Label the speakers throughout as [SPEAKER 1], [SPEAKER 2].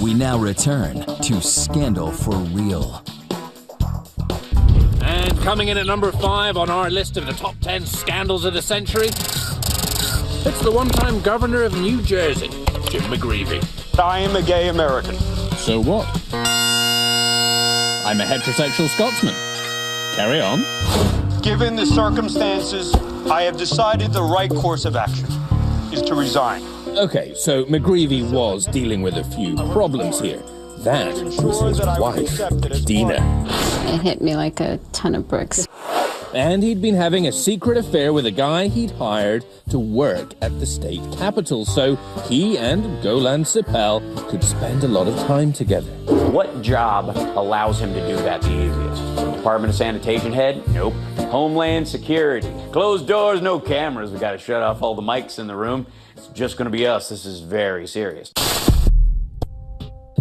[SPEAKER 1] We now return to Scandal for Real.
[SPEAKER 2] And coming in at number 5 on our list of the top 10 scandals of the century, it's the one-time governor of New Jersey, Jim McGreevey.
[SPEAKER 3] I am a gay American.
[SPEAKER 2] So what? I'm a heterosexual Scotsman. Carry on.
[SPEAKER 3] Given the circumstances, I have decided the right course of action is to resign.
[SPEAKER 2] Okay, so McGreevey was dealing with a few problems here. That was his wife, Dina.
[SPEAKER 4] It hit me like a ton of bricks.
[SPEAKER 2] And he'd been having a secret affair with a guy he'd hired to work at the state capitol, so he and Golan Sipel could spend a lot of time together.
[SPEAKER 5] What job allows him to do that the easiest? Department of Sanitation head? Nope. Homeland Security. Closed doors, no cameras. We gotta shut off all the mics in the room. It's just gonna be us. This is very serious.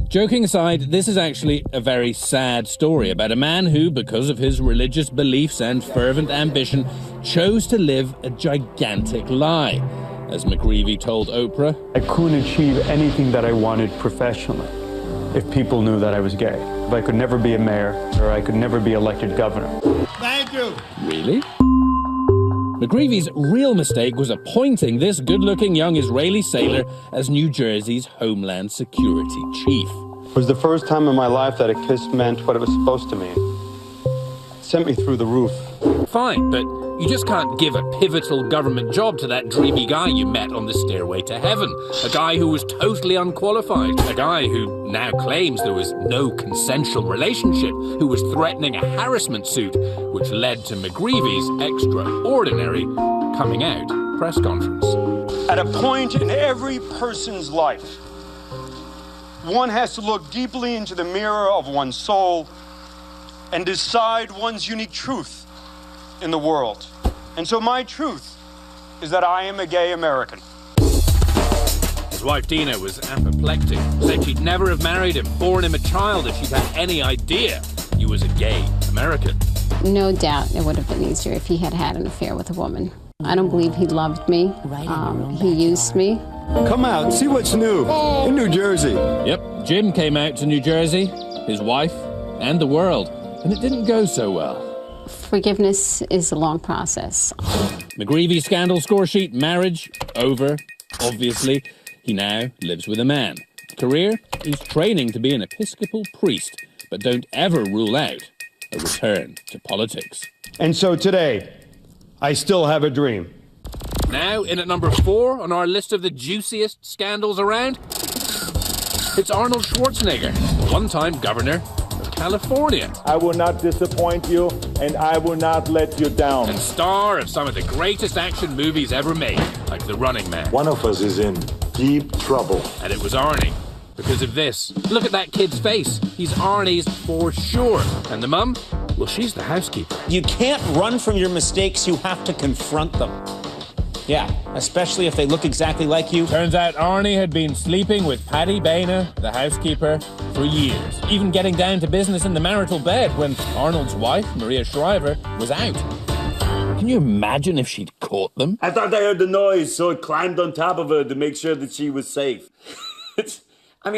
[SPEAKER 2] Joking aside, this is actually a very sad story about a man who, because of his religious beliefs and fervent ambition, chose to live a gigantic lie. As McGreevey told Oprah,
[SPEAKER 3] I couldn't achieve anything that I wanted professionally if people knew that I was gay. If I could never be a mayor, or I could never be elected governor.
[SPEAKER 6] Thank you.
[SPEAKER 2] Really? McGreevey's real mistake was appointing this good-looking young Israeli sailor as New Jersey's Homeland Security chief.
[SPEAKER 3] It was the first time in my life that a kiss meant what it was supposed to mean. It sent me through the roof.
[SPEAKER 2] Fine, but you just can't give a pivotal government job to that dreamy guy you met on the stairway to heaven. A guy who was totally unqualified. A guy who now claims there was no consensual relationship, who was threatening a harassment suit, which led to McGreevey's extraordinary coming out press conference.
[SPEAKER 3] At a point in every person's life, one has to look deeply into the mirror of one's soul and decide one's unique truth in the world. And so my truth is that I am a gay American.
[SPEAKER 2] His wife Dina was apoplectic, said she'd never have married him, born him a child if she'd had any idea he was a gay American.
[SPEAKER 4] No doubt it would have been easier if he had had an affair with a woman. I don't believe he loved me. He used me.
[SPEAKER 6] Come out, see what's new in New Jersey.
[SPEAKER 2] Yep, Jim came out to New Jersey, his wife, and the world, and it didn't go so well.
[SPEAKER 4] Forgiveness is a long process.
[SPEAKER 2] McGreevey scandal score sheet, marriage, over. Obviously, he now lives with a man. Career, he's training to be an Episcopal priest, but don't ever rule out a return to politics.
[SPEAKER 3] And so today, I still have a dream.
[SPEAKER 2] Now, in at number 4 on our list of the juiciest scandals around, it's Arnold Schwarzenegger, one-time governor of California.
[SPEAKER 7] I will not disappoint you, and I will not let you down.
[SPEAKER 2] And star of some of the greatest action movies ever made, like The Running Man.
[SPEAKER 7] One of us is in deep trouble.
[SPEAKER 2] And it was Arnie. Because of this. Look at that kid's face. He's Arnie's for sure. And the mum? Well, she's the housekeeper.
[SPEAKER 8] You can't run from your mistakes, you have to confront them. Yeah, especially if they look exactly like you.
[SPEAKER 2] Turns out Arnie had been sleeping with Paddy Boehner, the housekeeper, for years. Even getting down to business in the marital bed when Arnold's wife, Maria Shriver, was out. Can you imagine if she'd caught them?
[SPEAKER 9] I thought I heard the noise, so I climbed on top of her to make sure that she was safe. How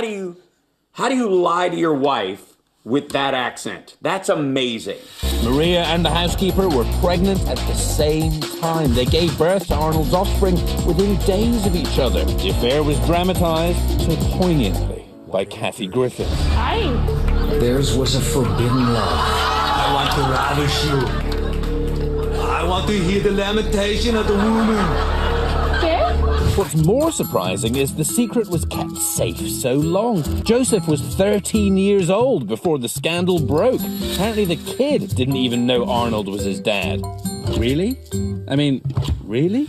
[SPEAKER 9] do you lie to your wife with that accent? That's amazing.
[SPEAKER 2] Maria and the housekeeper were pregnant at the same time. They gave birth to Arnold's offspring within days of each other. The affair was dramatized so poignantly by Kathy Griffin.
[SPEAKER 4] Hi.
[SPEAKER 10] Theirs was a forbidden love. I want to ravish you. I want to hear the lamentation of the woman.
[SPEAKER 2] What's more surprising is the secret was kept safe so long. Joseph was 13 years old before the scandal broke. Apparently the kid didn't even know Arnold was his dad. Really? Really?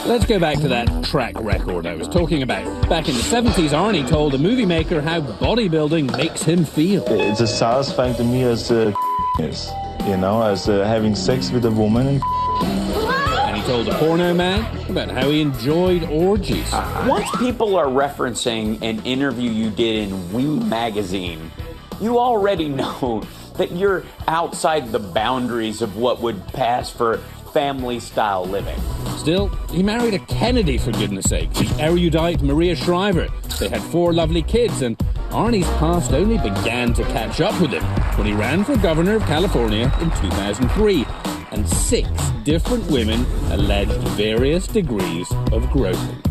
[SPEAKER 2] Let's go back to that track record I was talking about. Back in the 70s, Arnie told a movie maker how bodybuilding makes him feel.
[SPEAKER 7] It's as satisfying to me as is, as having sex with a woman.
[SPEAKER 2] And he told a porno man about how he enjoyed orgies.
[SPEAKER 5] Once people are referencing an interview you did in We magazine, you already know that you're outside the boundaries of what would pass for family-style living.
[SPEAKER 2] Still, he married a Kennedy, for goodness sake, the erudite Maria Shriver. They had 4 lovely kids, and Arnie's past only began to catch up with him when he ran for governor of California in 2003, and 6 different women alleged various degrees of groping.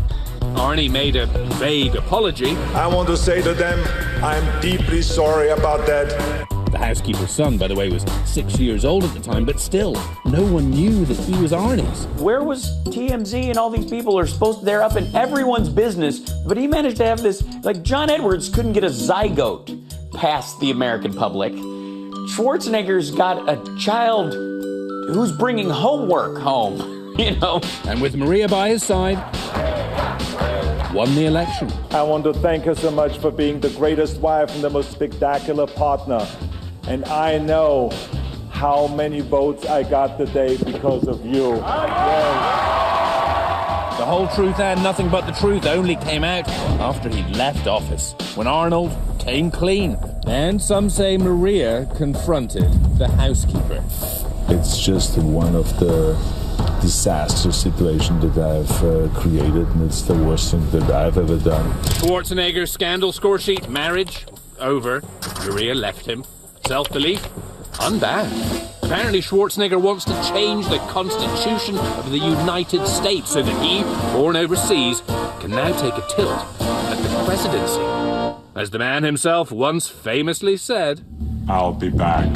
[SPEAKER 2] Arnie made a vague apology.
[SPEAKER 6] I want to say to them, I'm deeply sorry about that.
[SPEAKER 2] The housekeeper's son, by the way, was 6 years old at the time, but still, no one knew that he was Arnie's.
[SPEAKER 5] Where was TMZ and all these people are supposed to, they're up in everyone's business, but he managed to have this, like John Edwards couldn't get a zygote past the American public. Schwarzenegger's got a child who's bringing homework home, you know.
[SPEAKER 2] And with Maria by his side, won the election.
[SPEAKER 7] I want to thank her so much for being the greatest wife and the most spectacular partner. And I know how many votes I got today because of you.
[SPEAKER 2] The whole truth and nothing but the truth only came out after he'd left office, when Arnold came clean. And some say Maria confronted the housekeeper.
[SPEAKER 7] It's just one of the disaster situations that I've created, and it's the worst thing that I've ever done.
[SPEAKER 2] Schwarzenegger's scandal score sheet: marriage over, Maria left him. Self-belief unbound. Apparently Schwarzenegger wants to change the Constitution of the United States so that he, born overseas, can now take a tilt at the presidency. As the man himself once famously said,
[SPEAKER 7] I'll be back.